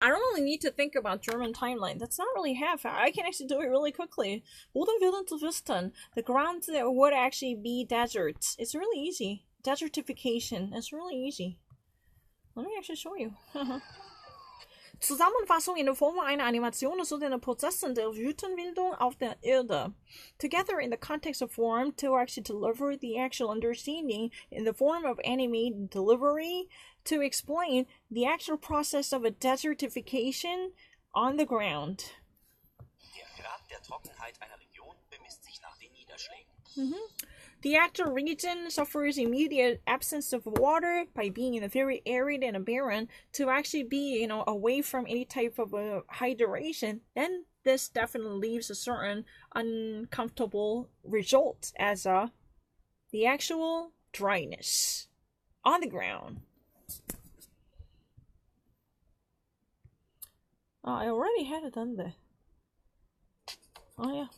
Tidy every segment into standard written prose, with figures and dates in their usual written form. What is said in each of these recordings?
I don't really need to think about German timeline. That's not really half. I can actually do it really quickly. Bodenwillen zu wissen. The ground there would actually be deserts. It's really easy. Desertification. It's really easy. Let me actually show you. Zusammenfassung in der Form einer Animation zu den Prozessen der Wüstenbildung auf der Erde. Together in the context of form to actually deliver the actual understanding in the form of animated delivery to explain the actual process of a desertification on the ground. Der Grad der Trockenheit einer Region bemisst sich nach den Niederschlägen. The actual region suffers immediate absence of water by being in a very arid and barren to actually be, away from any type of hydration. Then this definitely leaves a certain uncomfortable result as the actual dryness on the ground. I already had done that. Oh yeah.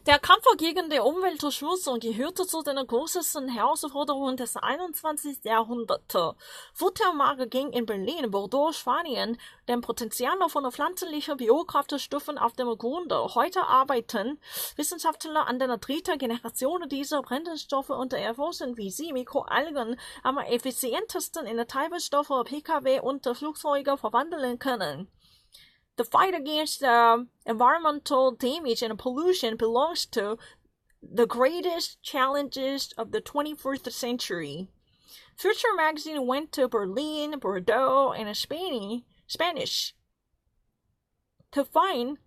Der Kampf gegen den Umweltschutz gehörte zu den größten Herausforderungen des 21. Jahrhunderts. Futtermarke ging in Berlin, Bordeaux, Spanien, dem Potenzial von pflanzlichen Biokraftstoffen auf dem Grunde. Heute arbeiten Wissenschaftler an der dritten Generation dieser Brennstoffe und erforschen, wie sie Mikroalgen am effizientesten in Treibstoffe, Pkw und Flugzeuge verwandeln können. The fight against environmental damage and pollution belongs to the greatest challenges of the 21st century. Future magazine went to Berlin, Bordeaux, and Spanish to find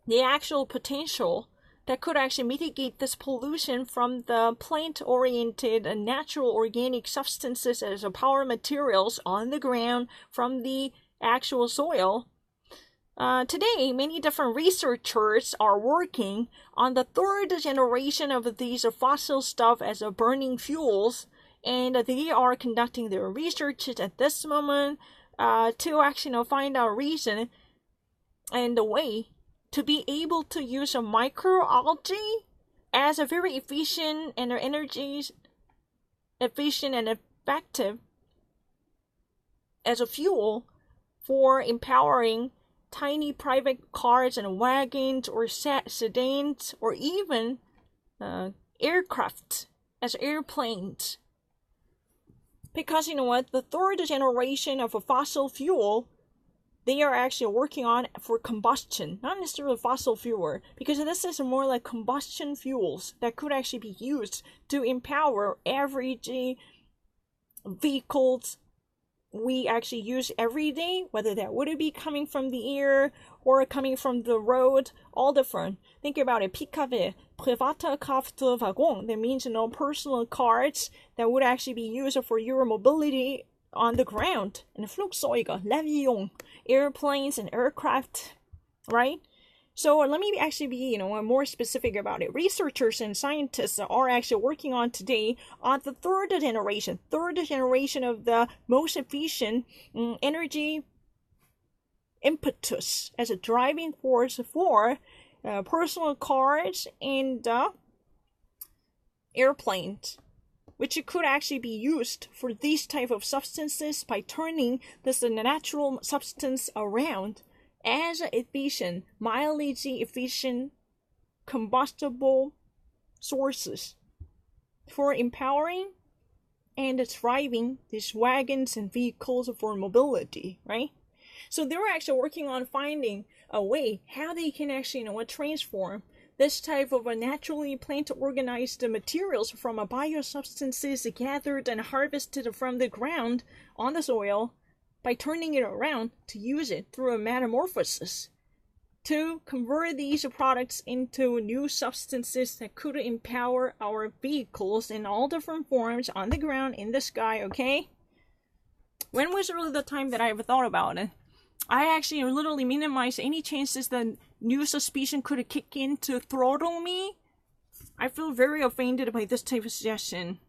the actual potential that could actually mitigate this pollution from the plant-oriented and natural organic substances as power materials on the ground from the actual soil. Today, many different researchers are working on the third generation of these fossil stuff as burning fuels, and they are conducting their research at this moment to actually find out a reason and a way to be able to use a microalgae as a very efficient and energy efficient and effective as a fuel for empowering tiny private cars and wagons or sedans or even aircraft as airplanes. Because you know what, the third generation of a fossil fuel, they are actually working on for combustion, not necessarily fossil fuel, because this is more like combustion fuels that could actually be used to empower everyday vehicles we actually use every day, whether that would be coming from the air or coming from the road, all different. Think about it, PKW, private Kraftwagen, that means personal cars that would actually be used for your mobility on the ground. And Flugzeuge, L'avion, airplanes and aircraft, right? So let me actually be, more specific about it. Researchers and scientists are actually working on today on the third generation of the most efficient energy impetus as a driving force for personal cars and airplanes, which could actually be used for these type of substances by turning this natural substance around as efficient, mildly efficient combustible sources for empowering and driving these wagons and vehicles for mobility, right? So they're actually working on finding a way how they can actually, transform this type of a naturally plant-organized materials from a biosubstances gathered and harvested from the ground on the soil by turning it around to use it through a metamorphosis to convert these products into new substances that could empower our vehicles in all different forms on the ground, in the sky, okay? When was really the time that I ever thought about it? I actually literally minimized any chances that new suspicion could kick in to throttle me. I feel very offended by this type of suggestion.